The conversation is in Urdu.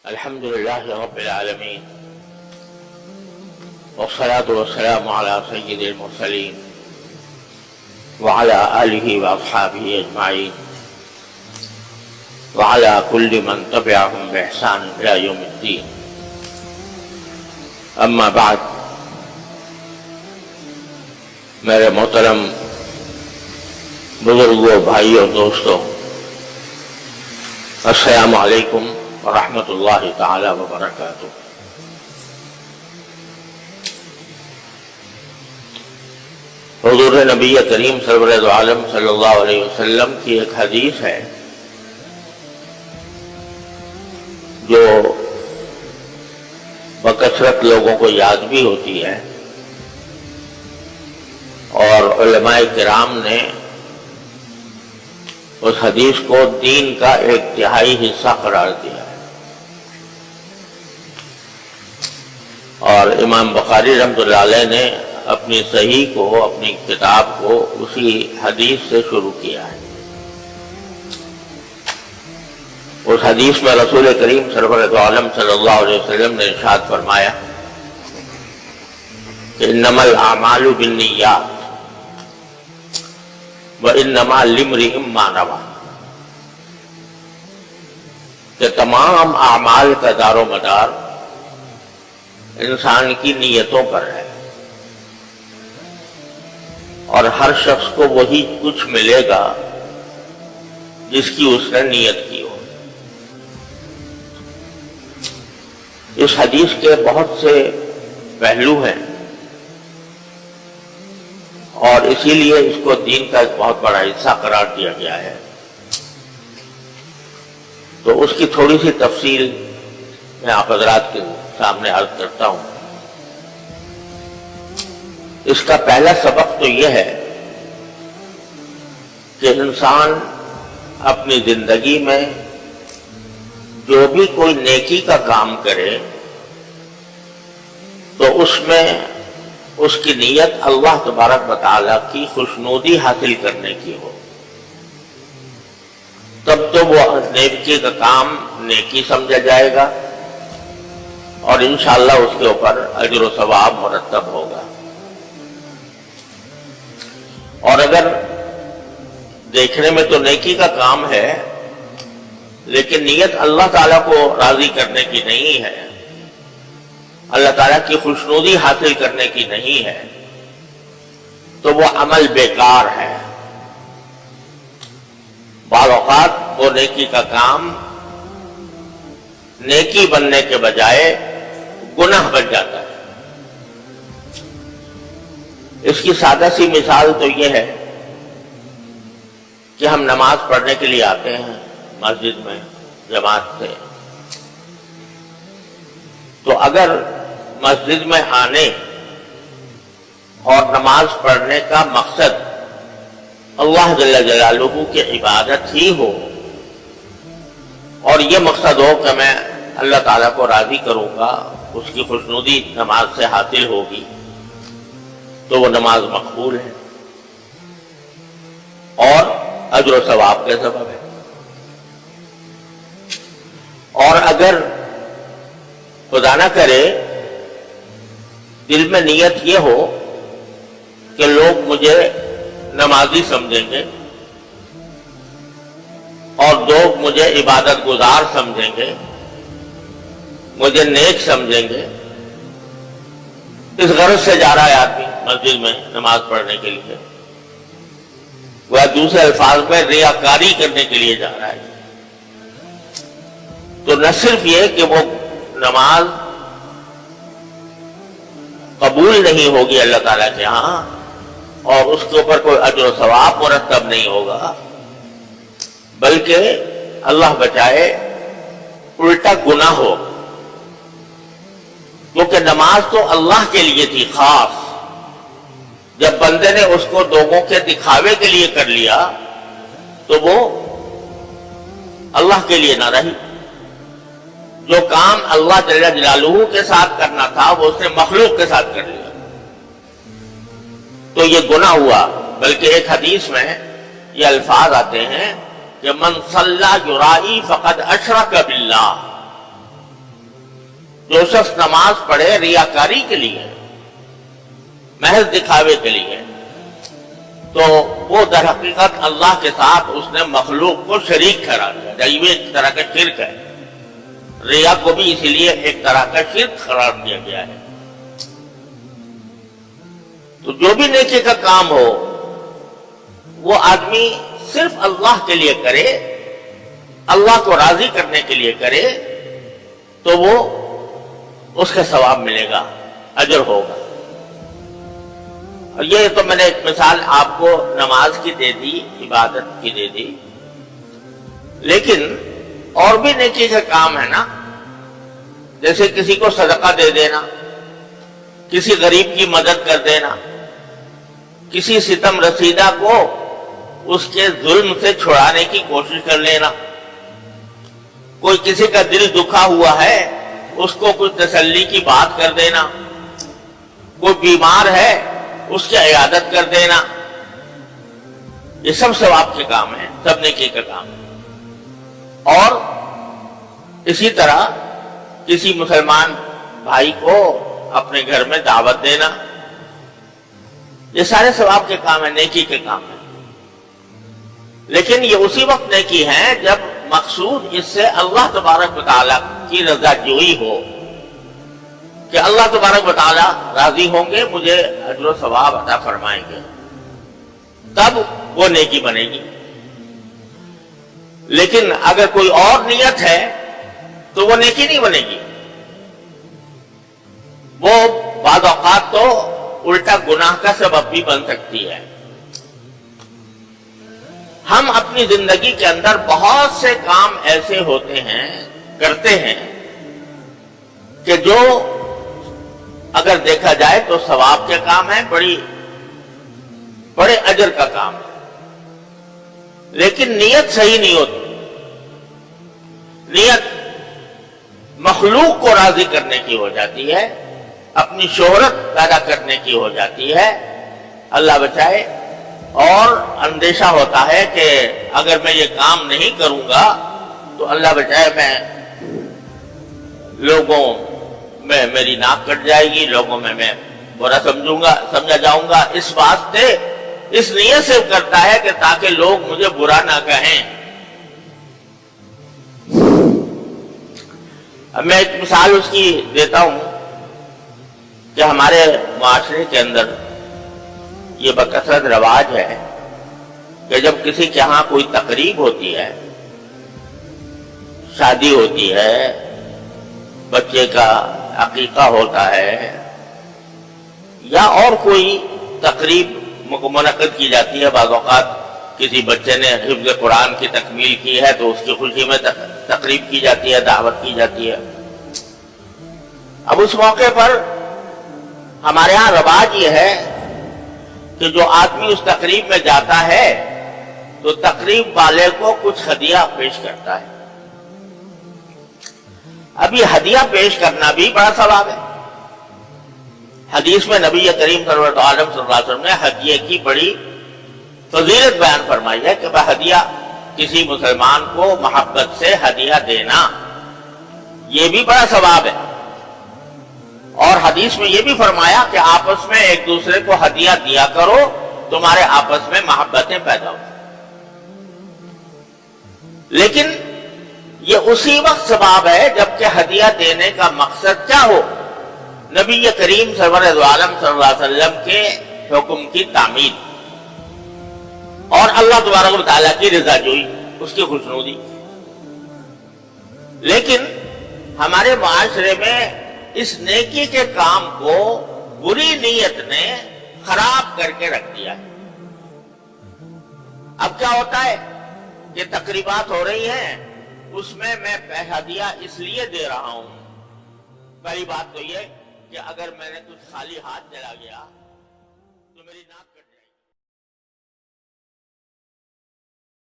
الحمد لله رب العالمين والصلاة والسلام على سيد المرسلين وعلى آله وأصحابه أجمعين وعلى كل من تبعهم بإحسان إلى يوم الدين. أما بعد، میرے محترم بزرگوں، بھائیوں، دوستوں، السلام علیکم ورحمۃ اللہ تعالی وبرکاتہ۔ حضور نبی کریم سرور دو عالم صلی اللہ علیہ وسلم کی ایک حدیث ہے جو بکثرت لوگوں کو یاد بھی ہوتی ہے، اور علماء کرام نے اس حدیث کو دین کا ایک تہائی حصہ قرار دیا ہے، اور امام بخاری رحمۃ اللہ علیہ نے اپنی صحیح کو، اپنی کتاب کو اسی حدیث سے شروع کیا ہے۔ اس حدیث میں رسول کریم سرور دو عالم صلی اللہ علیہ وسلم نے ارشاد فرمایا کہ انما الاعمال بالنیات وانما لامرئ ما نوى، کہ تمام اعمال کا دار و مدار انسان کی نیتوں پر ہے، اور ہر شخص کو وہی کچھ ملے گا جس کی اس نے نیت کی ہو۔ اس حدیث کے بہت سے پہلو ہیں، اور اسی لیے اس کو دین کا ایک بہت بڑا حصہ قرار دیا گیا ہے۔ تو اس کی تھوڑی سی تفصیل میں آپ حضرات کے سامنے عرض کرتا ہوں۔ اس کا پہلا سبق تو یہ ہے کہ انسان اپنی زندگی میں جو بھی کوئی نیکی کا کام کرے تو اس میں اس کی نیت اللہ تبارک و تعالیٰ کی خوشنودی حاصل کرنے کی ہو، تب تو وہ نیکی کا کام نیکی سمجھا جائے گا، اور انشاءاللہ اس کے اوپر اجر و ثواب مرتب ہوگا۔ اور اگر دیکھنے میں تو نیکی کا کام ہے لیکن نیت اللہ تعالیٰ کو راضی کرنے کی نہیں ہے، اللہ تعالیٰ کی خوشنودی حاصل کرنے کی نہیں ہے، تو وہ عمل بیکار ہے۔ بعض اوقات وہ نیکی کا کام نیکی بننے کے بجائے گناہ بن جاتا ہے۔ اس کی سادہ سی مثال تو یہ ہے کہ ہم نماز پڑھنے کے لیے آتے ہیں مسجد میں جماعت سے، تو اگر مسجد میں آنے اور نماز پڑھنے کا مقصد اللہ جل جلالہ کی عبادت ہی ہو، اور یہ مقصد ہو کہ میں اللہ تعالیٰ کو راضی کروں گا، اس کی خوشنودی نماز سے حاصل ہوگی، تو وہ نماز مقبول ہے اور اجر و ثواب کے سبب ہے۔ اور اگر خدا نہ کرے دل میں نیت یہ ہو کہ لوگ مجھے نمازی سمجھیں گے اور لوگ مجھے عبادت گزار سمجھیں گے، مجھے نیک سمجھیں گے، اس غرض سے جا رہا ہے آدمی مسجد میں نماز پڑھنے کے لیے، وہ دوسرے الفاظ میں ریاکاری کرنے کے لیے جا رہا ہے، تو نہ صرف یہ کہ وہ نماز قبول نہیں ہوگی اللہ تعالیٰ کے ہاں، اور اس کے اوپر کوئی اجر و ثواب مرتب نہیں ہوگا، بلکہ اللہ بچائے الٹا گناہ ہوگا، کیونکہ نماز تو اللہ کے لیے تھی خاص۔ جب بندے نے اس کو لوگوں کے دکھاوے کے لیے کر لیا تو وہ اللہ کے لیے نہ رہی۔ جو کام اللہ جل جلالہ کے ساتھ کرنا تھا وہ اس نے مخلوق کے ساتھ کر لیا، تو یہ گناہ ہوا۔ بلکہ ایک حدیث میں یہ الفاظ آتے ہیں کہ من صلی یرائی فقد اشرک باللہ، جو شخص نماز پڑھے ریاکاری کے لیے، محض دکھاوے کے لیے، تو وہ در حقیقت اللہ کے ساتھ اس نے مخلوق کو شریک ٹھہرا دیا، یہ ایک طرح کا شرک ہے۔ ریا کو بھی اسی لیے ایک طرح کا شرک قرار دیا گیا ہے۔ تو جو بھی نیکی کا کام ہو وہ آدمی صرف اللہ کے لیے کرے، اللہ کو راضی کرنے کے لیے کرے، تو وہ اس کا ثواب ملے گا، اجر ہوگا۔ اور یہ تو میں نے ایک مثال آپ کو نماز کی دے دی، عبادت کی دے دی، لیکن اور بھی نیکی کا کام ہے نا، جیسے کسی کو صدقہ دے دینا، کسی غریب کی مدد کر دینا، کسی ستم رسیدہ کو اس کے ظلم سے چھڑانے کی کوشش کر لینا، کوئی کسی کا دل دکھا ہوا ہے اس کو کچھ تسلی کی بات کر دینا، کوئی بیمار ہے اس کی عیادت کر دینا، یہ سب ثواب کے کام ہیں، سب نیکی کا کام ہے۔ اور اسی طرح کسی مسلمان بھائی کو اپنے گھر میں دعوت دینا، یہ سارے ثواب کے کام ہیں، نیکی کے کام ہیں۔ لیکن یہ اسی وقت نیکی ہے جب مقصود اس سے اللہ تبارک و تعالیٰ کی رضا جوئی ہو، کہ اللہ تبارک و تعالیٰ راضی ہوں گے، مجھے اجر و ثواب عطا فرمائیں گے، تب وہ نیکی بنے گی۔ لیکن اگر کوئی اور نیت ہے تو وہ نیکی نہیں بنے گی، وہ بعض اوقات تو الٹا گناہ کا سبب بھی بن سکتی ہے۔ ہم اپنی زندگی کے اندر بہت سے کام ایسے ہوتے ہیں، کرتے ہیں، کہ جو اگر دیکھا جائے تو ثواب کے کام ہے، بڑے اجر کا کام ہے، لیکن نیت صحیح نہیں ہوتی۔ نیت مخلوق کو راضی کرنے کی ہو جاتی ہے، اپنی شہرت پیدا کرنے کی ہو جاتی ہے، اللہ بچائے۔ اور اندیشہ ہوتا ہے کہ اگر میں یہ کام نہیں کروں گا تو اللہ بچائے میں لوگوں میں میری ناک کٹ جائے گی، لوگوں میں برا سمجھا جاؤں گا، اس واسطے اس نیت سے کرتا ہے کہ تاکہ لوگ مجھے برا نہ کہیں۔ اب میں ایک مثال اس کی دیتا ہوں کہ ہمارے معاشرے کے اندر یہ بکثرت رواج ہے کہ جب کسی کے ہاں کوئی تقریب ہوتی ہے، شادی ہوتی ہے، بچے کا عقیقہ ہوتا ہے، یا اور کوئی تقریب منعقد کی جاتی ہے، بعض اوقات کسی بچے نے حفظ قرآن کی تکمیل کی ہے تو اس کی خوشی میں تقریب کی جاتی ہے، دعوت کی جاتی ہے۔ اب اس موقع پر ہمارے ہاں رواج یہ ہے کہ جو آدمی اس تقریب میں جاتا ہے تو تقریب والے کو کچھ ہدیہ پیش کرتا ہے۔ اب یہ ہدیہ پیش کرنا بھی بڑا ثواب ہے۔ حدیث میں نبی کریم صلی اللہ علیہ وسلم نے ہدیے کی بڑی فضیلت بیان فرمائی ہے کہ ہدیہ کسی مسلمان کو محبت سے ہدیہ دینا یہ بھی بڑا ثواب ہے۔ اور حدیث میں یہ بھی فرمایا کہ آپس میں ایک دوسرے کو ہدیہ دیا کرو، تمہارے آپس میں محبتیں پیدا ہو۔ لیکن یہ اسی وقت ثواب ہے جبکہ ہدیہ دینے کا مقصد کیا ہو؟ نبی کریم سرور عالم صلی اللہ علیہ وسلم کے حکم کی تعمیل اور اللہ تبارک و تعالیٰ کی رضا جوئی، اس کی خوشنودی۔ لیکن ہمارے معاشرے میں اس نیکی کے کام کو بری نیت نے خراب کر کے رکھ دیا ہے۔ اب کیا ہوتا ہے کہ تقریبات ہو رہی ہیں، اس میں ہدیہ اس لیے دے رہا ہوں، پہلی بات تو یہ کہ اگر میں نے کچھ خالی ہاتھ چلا گیا تو میری ناک